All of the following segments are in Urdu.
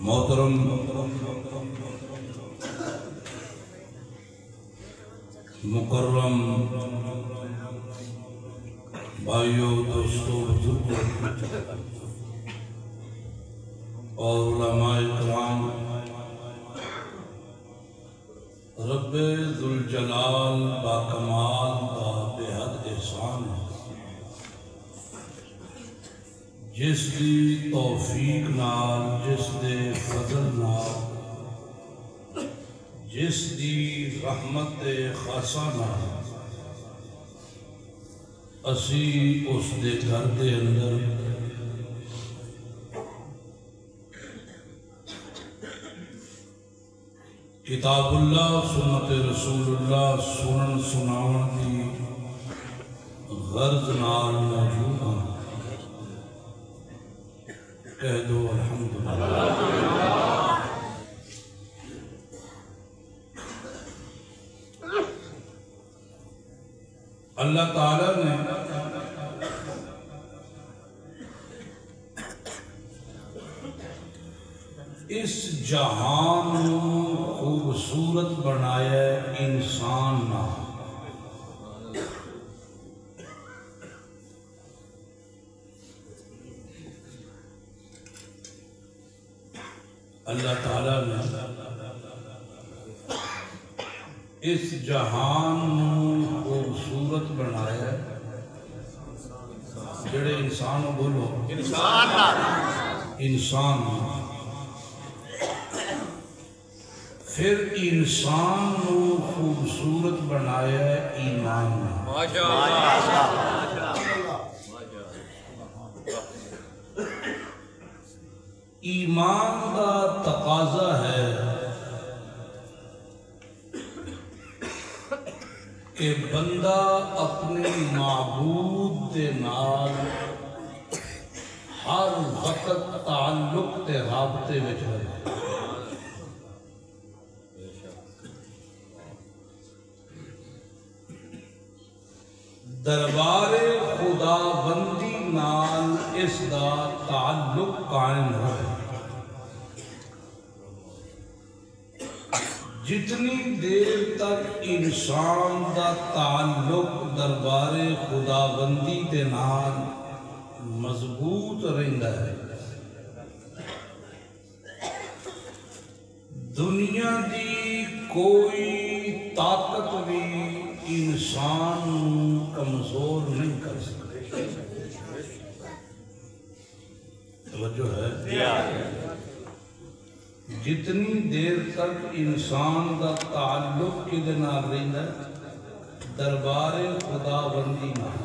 محترم مکرم بھائیوں، دوستوں، بزرگوں اور علماء کرام، رب ذوالجلال باکمال کا بے حد احسان ہے جس دی توفیق نال، جس دے فضل نال، جس دی رحمت خاصہ نال اسی اس دے گھر دے اندر کتاب اللہ سنت رسول اللہ سنن سناون دی غرض نال موجود ہوں۔ کہہ دو الحمدللہ۔ اللہ تعالیٰ نے اس جہان خوبصورت بنایا انسان نہ، اللہ تعالیٰ نے اس جہان خوبصورت بنایا جڑے انسان بولو انسان، پھر انسان نو خوبصورت بنایا ایمان۔ ایمان کا تقاضا ہے کہ بندہ اپنے معبود دے نال ہر وقت تعلق تے رابطے میں رہے۔ دربار خدا بندی نال اس دا تعلق قائم رہے۔ جتنی دیر تک انسان دا تعلق دربار خدا بندی دے نال مضبوط رہندا ہے، دنیا دی کوئی طاقت بھی انسان کمزور نہیں کر سکتے۔ توجہ ہے؟ جتنی دیر تک انسان دا تعلق کدے نال رہندا ہے دربار خدا بندی نال،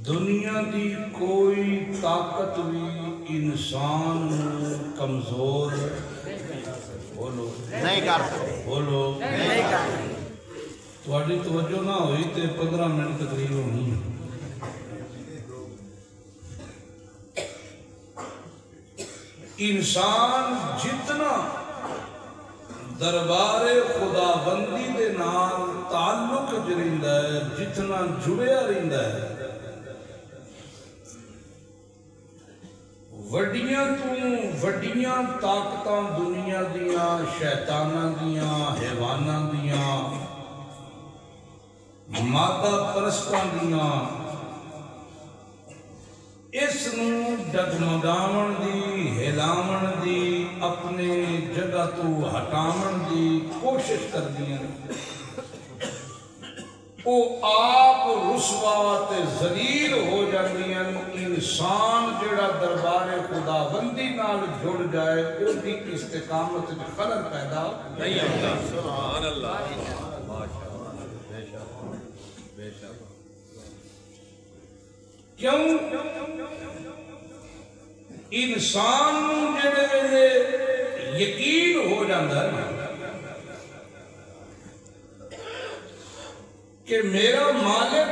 دنیا دی کوئی طاقت بھی انسان کمزور بولو نہیں کر سکتے، بولو نہیں کر سکتے۔ تھوڑی توجہ نہ ہوئی تے 15 منٹ تقریر ہونی ہے۔ انسان جتنا دربار خدا بندی دے نال تعلق رہندا ہے، جتنا جڑیا رہندا ہے، وڈیاں تو وڈیاں طاقتاں دنیا دیاں، شیطاناں دیاں، حیواناں دیاں، مادہ پرستاں دیاں، اس نو ڈگمگاون دی، ہلاون دی، اپنے جگہ تو ہٹاون دی کوشش کر دیاں، وہ آپ رسوا تے ذلیل ہو جاندیاں۔ انسان جڑا دربار خدا بندی نال جڑ جائے وہ بھی استقامت میں خلل پیدا نہیں ہوتا۔ سبحان اللہ، کیوں؟ انسان جڑے ویلے یقین ہو جاندہ ہے کہ میرا مالک،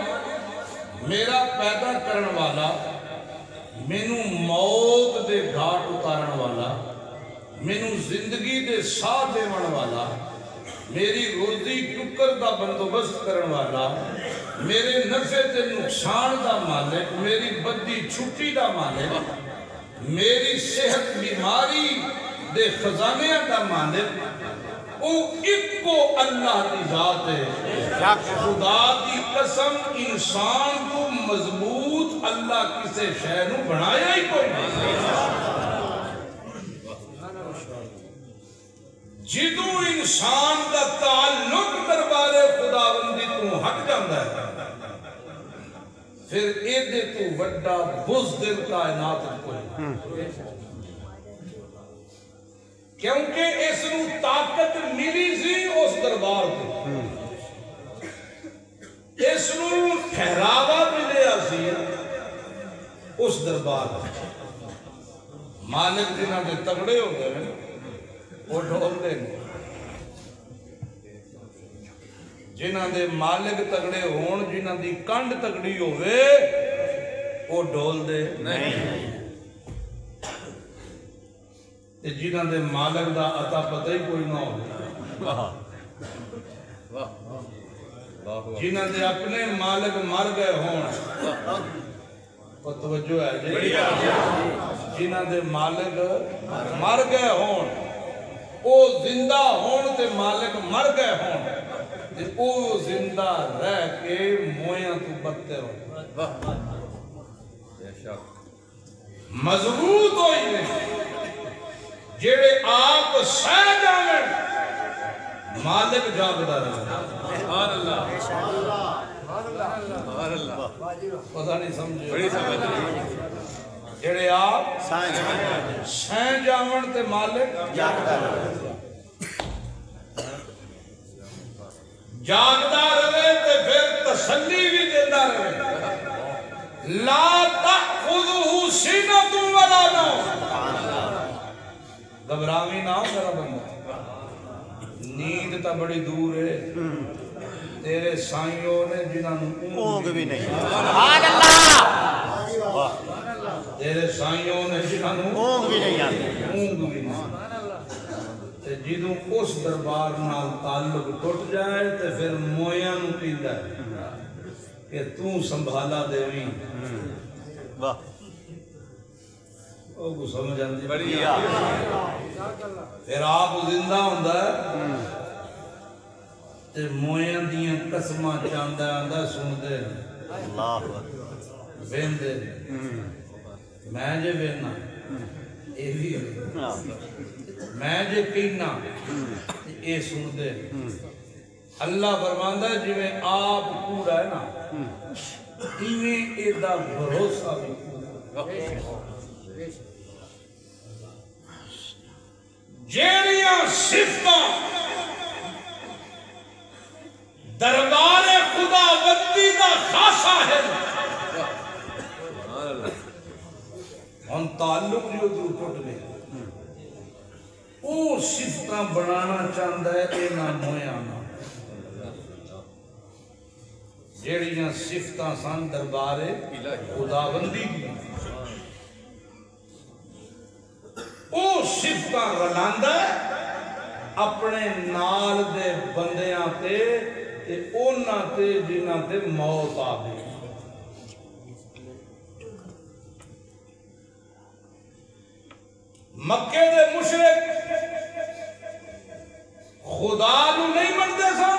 میرا پیدا کرن والا، مینوں موت دے گھاٹ اتارن والا، مینوں زندگی دے ساتھ دیون والا، میری روزی ٹکر دا بندوبست کرن والا، میرے نفع تے نقصان دا مالک، میری بدی چھٹی دا مالک، میری صحت بیماری دے خزانے دا مالک او ایک کو اللہ دی ذات ہے. خدا دی قسم انسان کو مضبوط اللہ کسے شے نو بنایا ہی کوئی نہیں. جدو انسان دا تعلق دربار خداوندی تو ہٹ جاندا ہے پھر ایدے تو وڈا بزدل کائنات کوئی. کیونکہ اس نو طاقت ملی سی اس دربار کو, اس نو ٹھہراوا ملیا سی اس دربار کو. مالک جنہاں دے تگڑے ہو گئے وہ ڈھول دے, جنہاں دے مالک تگڑے ہون, جنہاں دی کنڈ تگڑی ہوئے وہ ڈھول دے نہیں. جنہاں دے مالک دا عطا پتہ ہی کوئی نہ ہو, جنہاں دے اپنے مالک مر گئے ہون, توجہ ہے جی, جنہاں دے مالک مر گئے ہون او زندہ ہون تے مالک مر گئے ہون تے او زندہ رہ کے مویاں تو بدتے ہون. مضبوط ہوئی نہیں جیڑے آپ سہ جاویں مالک جاگدا رہے. سبحان اللہ, پتہ نہیں سمجھے جیڑے آپ سہ جاون تے مالک جاگدا رہے تے پھر تسلی بھی دیتا رہے. لا تأخذہ سنۃ ولا نوم, گھبراوی نہ ہو میرا بندہ, نیند تا بڑی دور ہے. تیرے سائیوں نے جنہاں نو اونگ بھی نہیں, سبحان اللہ, تیرے سائیوں نے جنہاں نو اونگ بھی نہیں آتی. جدوں اس دربار نال تعلق ٹوٹ جائے تے پھر مویاں نو کہندا ہے کہ تو سنبھالا دیویں. واہ, او کو سمجھ آندی بڑھیا. پھر آپ زندہ ہوندا ہے تے مویاں دیاں قسماں چاندا آندا سندے اللہ ویندے میں جے وینا اے وی میں جے کہنا اے سندے. اللہ فرماندا ہے جویں آپ کوڑا ہے نا ایویں ایدا بھروسہ بھی جیڑیاں صفتاں دربار خدا بندی دا خاصا ہے ہم تعلق جو دور ٹوٹ گئے او صفتاں بنانا چاہتا ہے اے نہ مویا نہ جیڑیاں صفتاں سن دربار خدا بندی دی او صفتاں رلاندا ہے اپنے نال دے بندیاں تے اونا تے جنہاں تے موت آ گئی. مکے دے مشرک خدا نو نہیں منتے سن,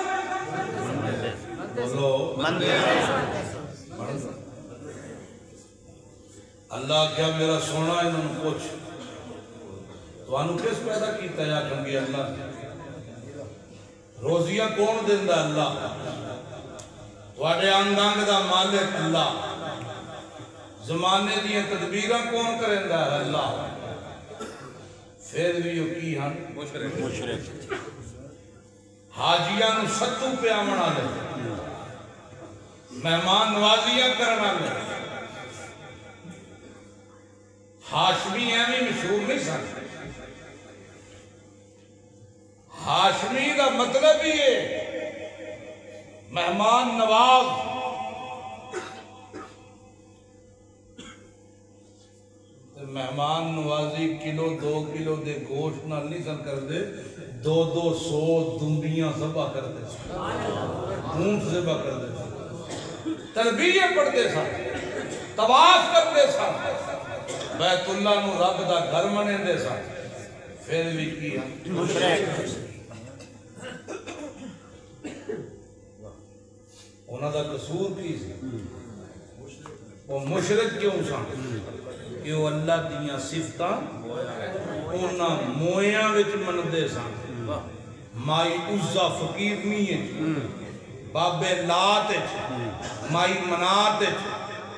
بولو اللہ کیا میرا سونا انہوں نے پوچھ تو انہوں کس پیدا کیتا یا کنگی اللہ روزیاں کون دیندہ اللہ واڑے آنگانگ دا مالک اللہ زمانے دیئے تدبیرہ کون کرندہ ہے اللہ پھر بھی یو کی ہن مشرک حاجیاں نو ستو پہ آمنا لے مہمان نوازیاں کرنا لے ہاشمی ایمی مشہور نہیں سکتے ہاشمی کا مطلب ہی ہے مہمان نواز مہمان نوازی کلو 2 کلو دے گوشت نہ نہیں سن کر دے 200 دنبیاں ذبح کر دے اونٹ ذبح کر دے تلبیہ پڑھتے سن طواف کرتے سن بیت اللہ نو رب دا گھر منے دے سن پھر بھی کیا انہاں دا قصور کی سی وہ مشرک کیوں سن کہ وہ اللہ دیاں صفتاں انہاں مویاں وچ مندے سن مائی عزا فقیر نہیں بابے لات مائی منات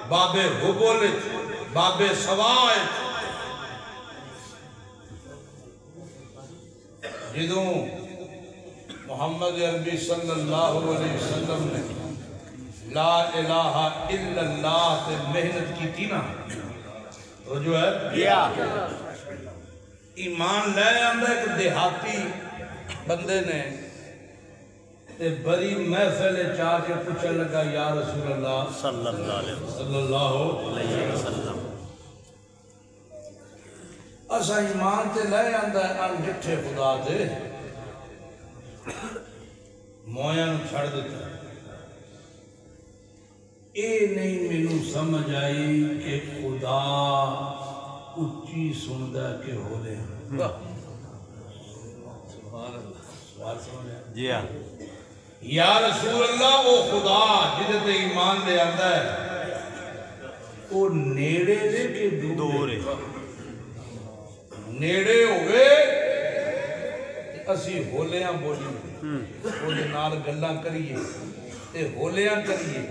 بابے حبل بابے سوا جدوں محمد عربی صلی اللہ علیہ وسلم نے لا الہ الا اللہ تے محنت کی تھی نا وہ جو ہے ایمان لے آندہ ایک دیہاتی بندے نے تے بڑی محفل چاہ کے پوچھنے لگا یا رسول اللہ صلی اللہ علیہ وسلم اسا ایمان تے لے آندہ ان جٹھے خدا تے مویاں چھڑ دیتا اے نہیں مینوں سمجھ آئی کہ خدا اچھی سندہ کے ہو لے سوال سمجھ آیا جی ہاں یا رسول اللہ وہ خدا جدے تے ایمان لے آندہ ہے وہ نیڑے دے کے دور ہے نیڑے ہوئے اسی ہولیاں بولی بولے نال گلاں کریے تے ہولیاں کریے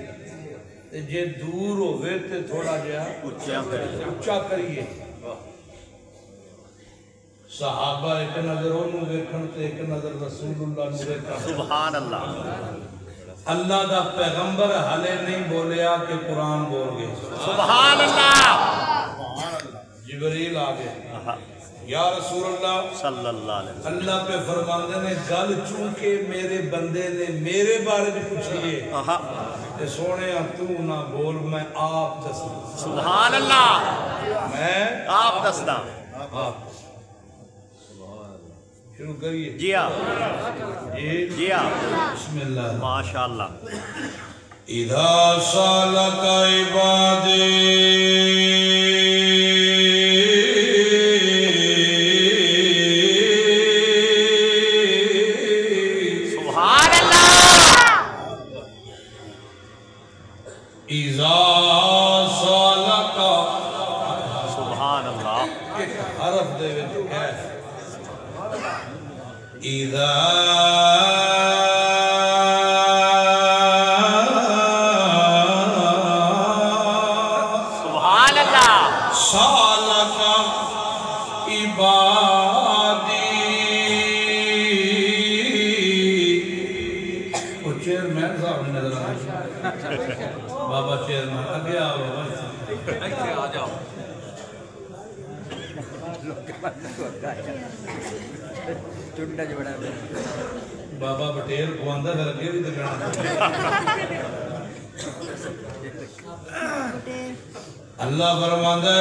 تے جے دور ہوئے تے تھوڑا جہا اچھا کریے صحابہ ایک نظر انہوں ویکھن تے ایک نظر رسول اللہ نو ویکھن سبحان اللہ اللہ دا پیغمبر حالے نہیں بولیا کہ قرآن بول گئے سبحان اللہ جبریل آگئے یا رسول اللہ صلی اللہ علیہ وسلم اللہ پہ فرماندے نے گل چونکہ میرے بندے نے میرے بارے میں پوچھئے کہ سونے تو نہ بول میں آپ دسنا سبحان اللہ میں آپ دسنا آپ شروع کریے جی جی بسم اللہ ماشاءاللہ اذا سالک عبادی سبحان اللہ اذا سالک سبحان اللہ ایک حرف دے وچ کیف إذا سبحان الله سالك عبادي وہ چیئرمین صاحب نے نظر آئے بابا چیئرمین آگے آؤ بابا آ جاؤ بابا بٹیر خواندہ کر کے بھی دکھانا اللہ فرماندہ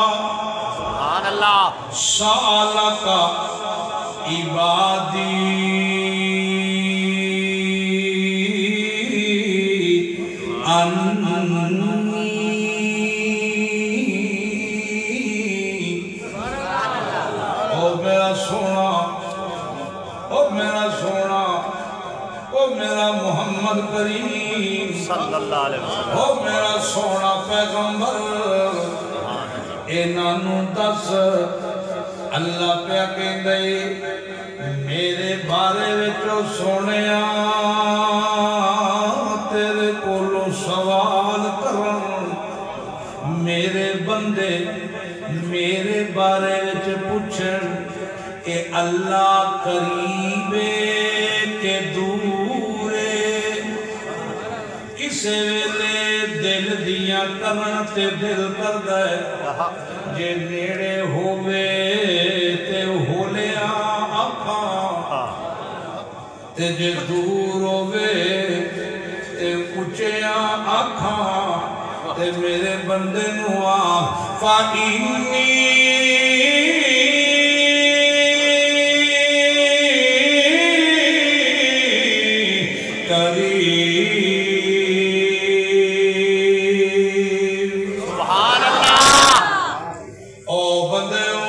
سبحان اللہ سالک عبادی محمد کریم صلی اللہ علیہ وسلم او میرا سونا پیغمبر انہوں دس اللہ پہ کہندے میرے بارے وچوں سونیا تیرے کولوں سوال کرن میرے بندے میرے بارے وچ پوچھن کہ اللہ قریبے کے دور کسے ویلے دل دیاں کرن تے دل کر گئے جے نیڑے ہوئے تے ہولیاں آکھاں تے جے دور ہوئے تے اچھیاں آکھاں تے میرے بندے نو فَإِنِّي کریم سبحان اللہ او بندیو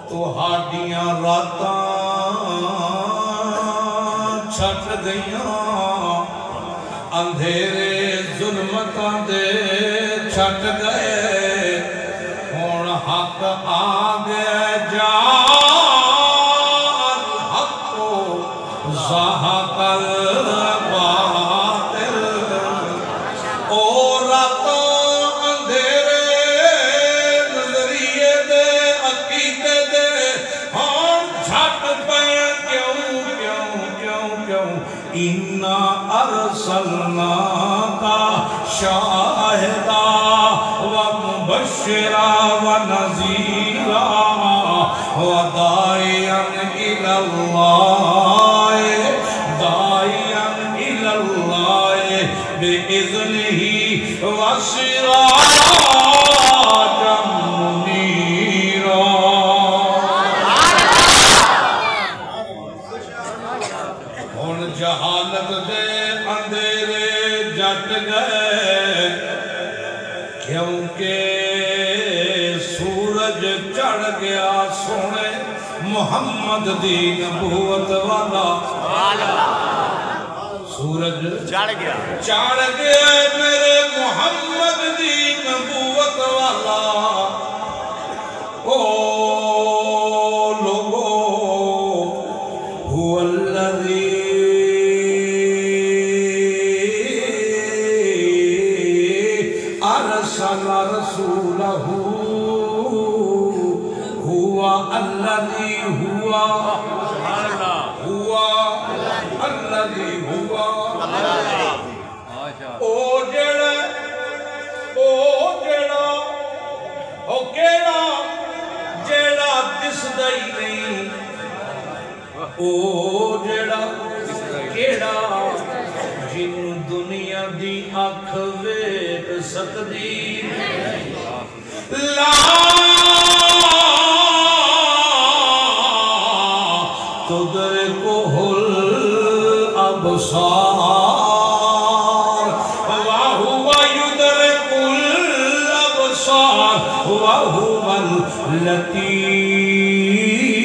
تہاڈیاں راتاں چھٹ گئیاں اندھیرے ظلمتاں دے چھٹ گئے ہن حق آ گیا جان حق زہق الباطل او راتاں اندھیرے نظریے دے عقیدے دے ہن جھٹ پے کیوں اِنَّا أَرْسَلْنَاكَ شَاهِدًا وَمُبَشِّرًا وَنَذِيرًا وَدَاعِيًا إِلَى اللَّهِ بِإِذْنِهِ وَسِرَاجًا مُنِيرًا ہن جہالت دے اندھیرے جٹ گئے کیونکہ سورج چڑھ گیا سونے محمد دی نبوت والا سورج چڑھ گیا میرے محمد دی نبوت والا او لوگو هو الذی ارسل رسولہ هو الذی هو الذی هو او جڑا او کیڑا جڑا دسدا ہی نہیں او جڑا کیڑا جن دنیا دی اکھ ویکھ سکدی لا تدرکہ الابصار وہو یدرک الابصار وہو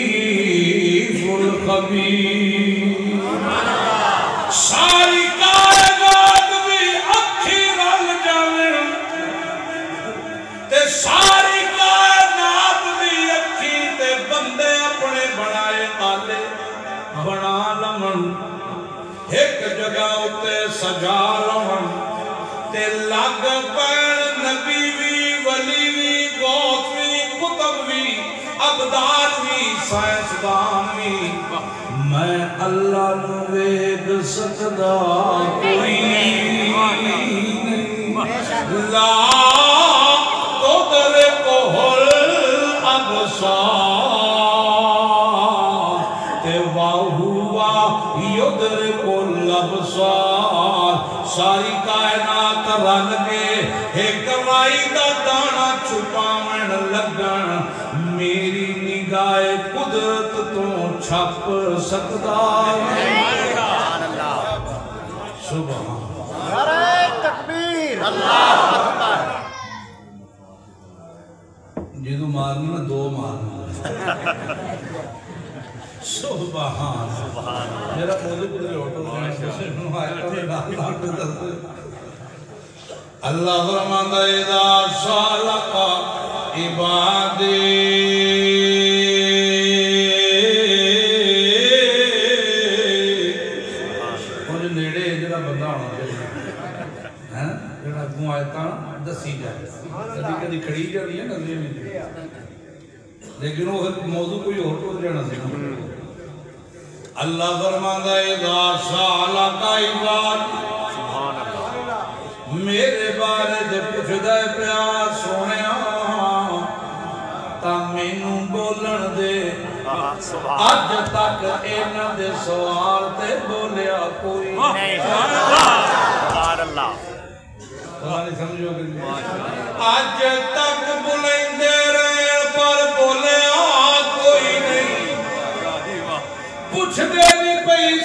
اللطیف الخبیر ساری کائنات بھی اکھی رل جاویں تے ساری کائنات بھی اکھی تے بندے اپنے بنائے آلے بنا لمن ایک جگہ اتے سجا لمن تے لگ پین نبی وی ولی وی غوث وی قطب وی ابدال وی سائنسدان وی میں اللہ نو ویکھ سکدا کوئی نہیں لا تدرکہ الابصار تے وہوا یدرک الابصار ساری کائنات رل کے ایک رائی دا دانا چھپاون لگن میری نگاہ قدرت تو چھپ سکدا سبحان نعرہ تکبیر اللہ اکبر جدو مارنی میں دو مارنی سبحان میرا موضوع کدھر ہوتا اللہ فرماتا اذا سالک عبادی اور نیڑے جڑا بندہ ہونا چاہیے جڑا اگوں آیتاں دسی جائے کدی کدی کھڑی جاتی ہے نظریں میں لیکن وہ موضوع کوئی اور ٹول جانا سی اللہ فرماتا ہے اذا سالک عبادی میرے بارے جب پوچھدا ہے پیا سونیا تا مینوں بولن دے اج تک انہاں دے سوال تے بولیا کوئی نہیں سبحان اللہ تمہاری سمجھو کہ اج تک بلندے رہے پر بولیا کوئی نہیں ਪੁੱਛਦੇ ਨਹੀਂ ਪਈ